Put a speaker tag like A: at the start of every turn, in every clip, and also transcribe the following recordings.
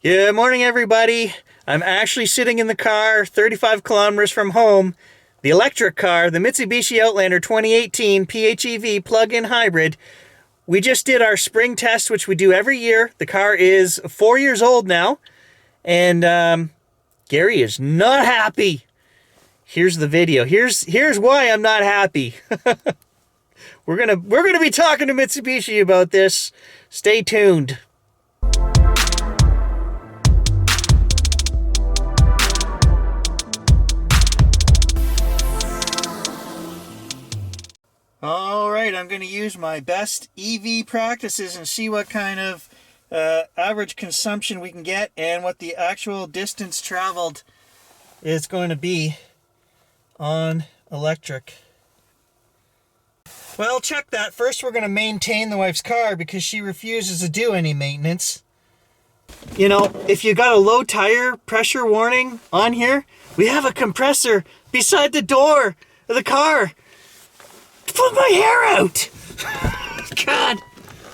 A: Good morning, everybody. I'm actually sitting in the car 35 kilometers from home. The electric car, the Mitsubishi Outlander 2018 PHEV plug-in hybrid. We just did our spring test, which we do every year. The car is 4 years old now, and Gary is not happy. Here's the video. Here's why I'm not happy. We're gonna be talking to Mitsubishi about this. Stay tuned. All right, I'm going to use my best EV practices and see what kind of average consumption we can get and what the actual distance traveled is going to be on electric. Well, check that. First, we're going to maintain the wife's car because she refuses to do any maintenance. You know, if you got a low tire pressure warning on here, we have a compressor beside the door of the car. Pull my hair out! God.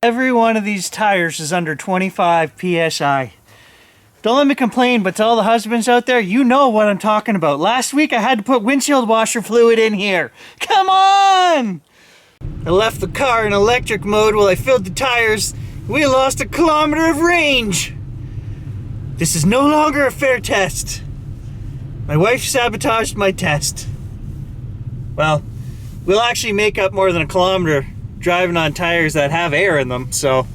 A: Every one of these tires is under 25 PSI. Don't let me complain, but to all the husbands out there, you know what I'm talking about. Last week I had to put windshield washer fluid in here. Come on! I left the car in electric mode while I filled the tires. We lost 1 kilometer of range. This is no longer a fair test. My wife sabotaged my test. Well, we'll actually make up more than 1 kilometer driving on tires that have air in them, so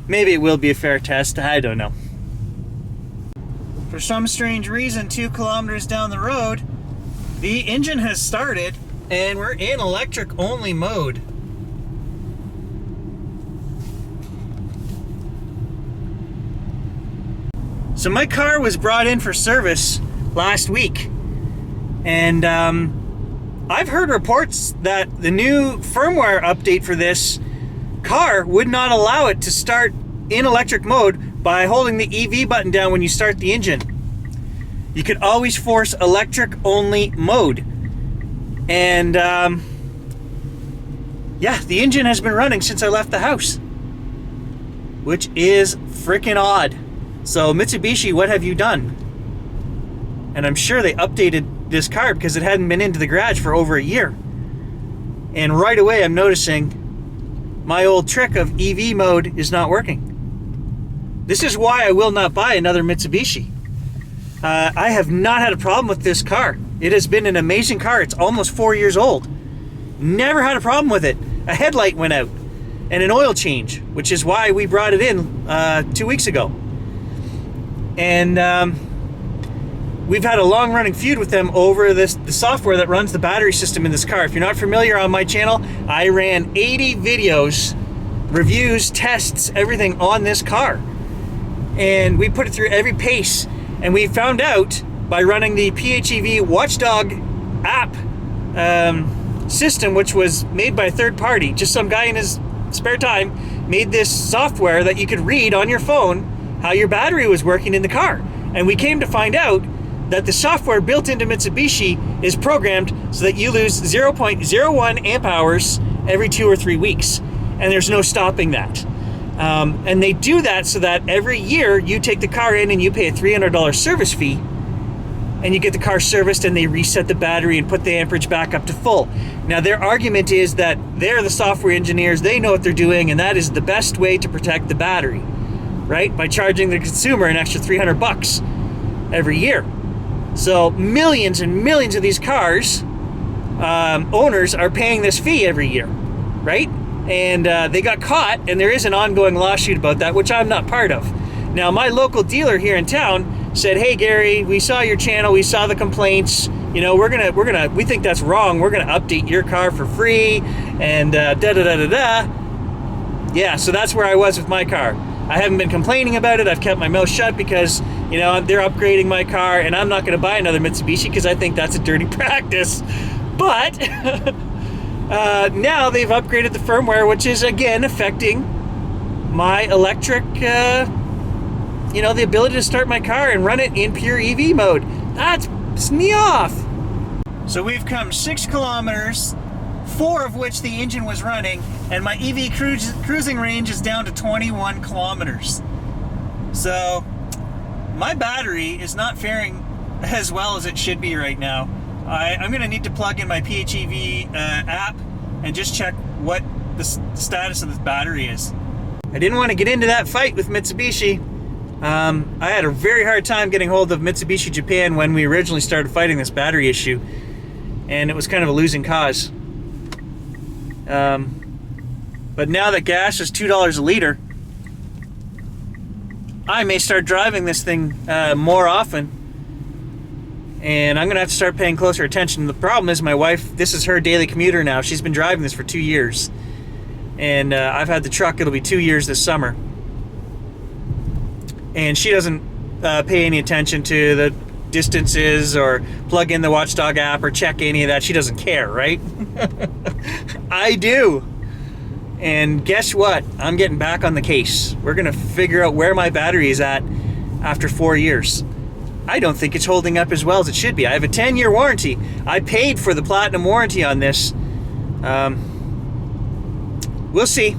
A: maybe it will be a fair test. I don't know. For some strange reason, 2 kilometers down the road, the engine has started and we're in electric only mode. So my car was brought in for service last week, and I've heard reports that the new firmware update for this car would not allow it to start in electric mode by holding the EV button down when you start the engine. You could always force electric only mode. And yeah, the engine has been running since I left the house, which is freaking odd. So Mitsubishi, what have you done? And I'm sure they updated this car because it hadn't been into the garage for over a year. And right away I'm noticing my old trick of EV mode is not working. This is why I will not buy another Mitsubishi. I have not had a problem with this car. It has been an amazing car. It's almost 4 years old. Never had a problem with it. A headlight went out and an oil change, which is why we brought it in 2 weeks ago. And we've had a long-running feud with them over the software that runs the battery system in this car. If you're not familiar, on my channel, I ran 80 videos, reviews, tests, everything on this car. And we put it through every pace. And we found out by running the PHEV Watchdog app system, which was made by a third party, just some guy in his spare time made this software that you could read on your phone how your battery was working in the car. And we came to find out that the software built into Mitsubishi is programmed so that you lose 0.01 amp hours every 2 or 3 weeks. And there's no stopping that. And they do that so that every year you take the car in and you pay a $300 service fee and you get the car serviced and they reset the battery and put the amperage back up to full. Now their argument is that they're the software engineers, they know what they're doing, and that is the best way to protect the battery, right? By charging the consumer an extra $300 every year. So millions and millions of these cars, owners are paying this fee every year, right? And they got caught, and there is an ongoing lawsuit about that, which I'm not part of. Now, my local dealer here in town said, "Hey, Gary, we saw your channel, we saw the complaints. You know, we think that's wrong. We're gonna update your car for free." And da da da da da. Yeah, so that's where I was with my car. I haven't been complaining about it. I've kept my mouth shut because, you know, they're upgrading my car, and I'm not gonna buy another Mitsubishi because I think that's a dirty practice. But now they've upgraded the firmware, which is again affecting my electric, you know, the ability to start my car and run it in pure EV mode. That's me off. So we've come 6 kilometers, 4 of which the engine was running, and my EV cruising range is down to 21 kilometers. So my battery is not faring as well as it should be right now. I'm going to need to plug in my PHEV app and just check what the status of this battery is. I didn't want to get into that fight with Mitsubishi. I had a very hard time getting hold of Mitsubishi Japan when we originally started fighting this battery issue, and it was kind of a losing cause. But now that gas is $2 a liter, I may start driving this thing more often, and I'm gonna have to start paying closer attention. The problem is my wife, this is her daily commuter now. She's been driving this for 2 years, and I've had the truck, it'll be 2 years this summer. And she doesn't pay any attention to the distances or plug in the Watchdog app or check any of that. She doesn't care, right? I do. And guess what? I'm getting back on the case. We're gonna figure out where my battery is at after 4 years. I don't think it's holding up as well as it should be. I have a 10-year warranty. I paid for the platinum warranty on this. We'll see.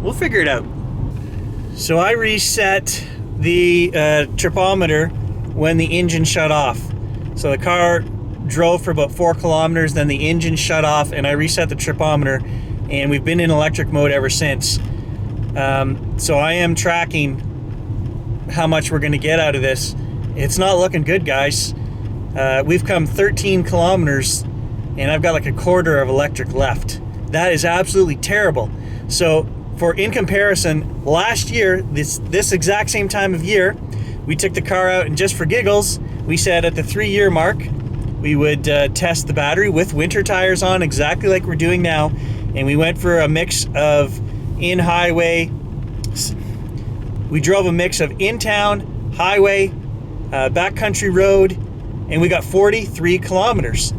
A: We'll figure it out. So I reset the tripometer when the engine shut off. So the car drove for about 4 kilometers, then the engine shut off, and I reset the tripometer, and we've been in electric mode ever since. So I am tracking how much we're going to get out of this. It's not looking good, guys. We've come 13 kilometers, and I've got like a quarter of electric left. That is absolutely terrible. So in comparison, last year, this exact same time of year, we took the car out, and just for giggles, we said at the 3-year mark, we would test the battery with winter tires on, exactly like we're doing now. And we went for a mix of in-highway. We drove a mix of in-town, highway, backcountry road, and we got 43 kilometers,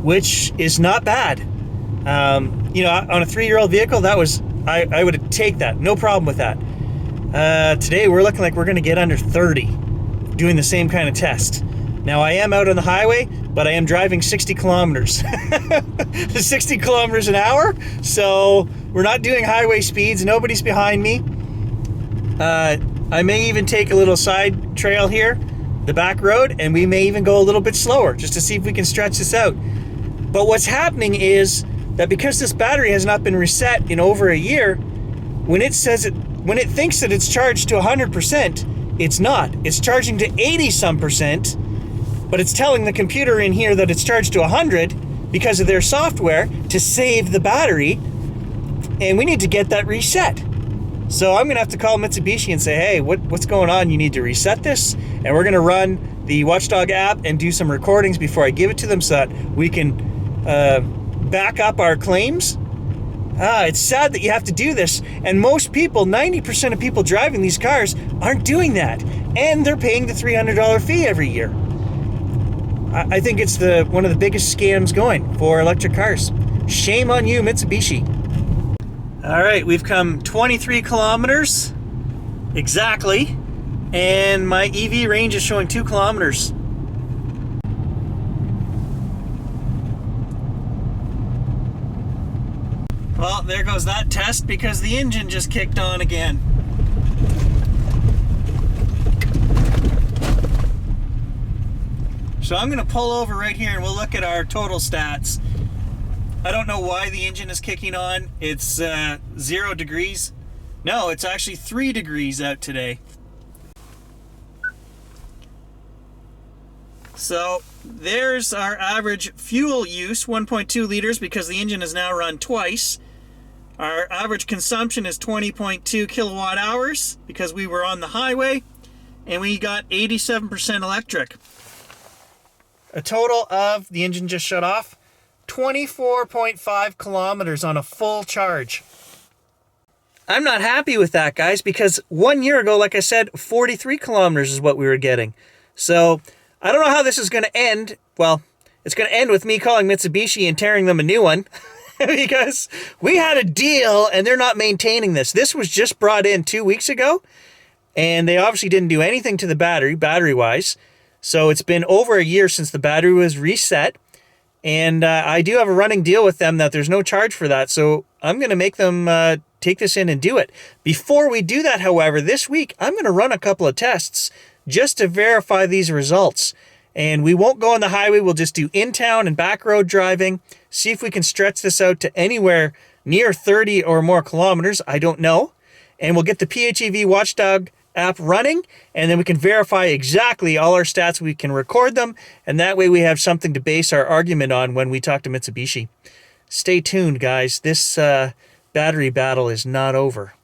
A: which is not bad. You know, on a 3-year-old vehicle, that was, I would take that, no problem with that. Today we're looking like we're gonna get under 30 doing the same kind of test. Now I am out on the highway, but I am driving 60 kilometers. 60 kilometers an hour, so we're not doing highway speeds, nobody's behind me. I may even take a little side trail here, the back road, and we may even go a little bit slower just to see if we can stretch this out. But what's happening is that because this battery has not been reset in over a year, when it thinks that it's charged to 100%, it's not. It's charging to 80-some%, but it's telling the computer in here that it's charged to 100 because of their software to save the battery, and we need to get that reset. So I'm gonna have to call Mitsubishi and say, hey, what's going on? You need to reset this, and we're gonna run the Watchdog app and do some recordings before I give it to them so that we can back up our claims. It's sad that you have to do this, and most people, 90% of people driving these cars aren't doing that, and they're paying the $300 fee every year. I think it's one of the biggest scams going for electric cars. Shame on you, Mitsubishi. All right, we've come 23 kilometers exactly, and my EV range is showing 2 kilometers. Well, there goes that test because the engine just kicked on again. So I'm gonna pull over right here and we'll look at our total stats. I don't know why the engine is kicking on. It's 0 degrees. No, it's actually 3 degrees out today. So there's our average fuel use, 1.2 liters, because the engine is now run twice. Our average consumption is 20.2 kilowatt hours because we were on the highway, and we got 87% electric. A total of, the engine just shut off, 24.5 kilometers on a full charge. I'm not happy with that, guys, because 1 year ago, like I said, 43 kilometers is what we were getting. So I don't know how this is going to end. Well, it's going to end with me calling Mitsubishi and tearing them a new one because we had a deal and they're not maintaining this. This was just brought in 2 weeks ago, and they obviously didn't do anything to the battery-wise. So it's been over a year since the battery was reset, and I do have a running deal with them that there's no charge for that. So I'm going to make them take this in and do it. Before we do that, however, this week, I'm going to run a couple of tests just to verify these results. And we won't go on the highway. We'll just do in-town and back road driving. See if we can stretch this out to anywhere near 30 or more kilometers. I don't know. And we'll get the PHEV Watchdog app running, and then we can verify exactly all our stats. We can record them, and that way we have something to base our argument on when we talk to Mitsubishi. Stay tuned, guys. This battery battle is not over.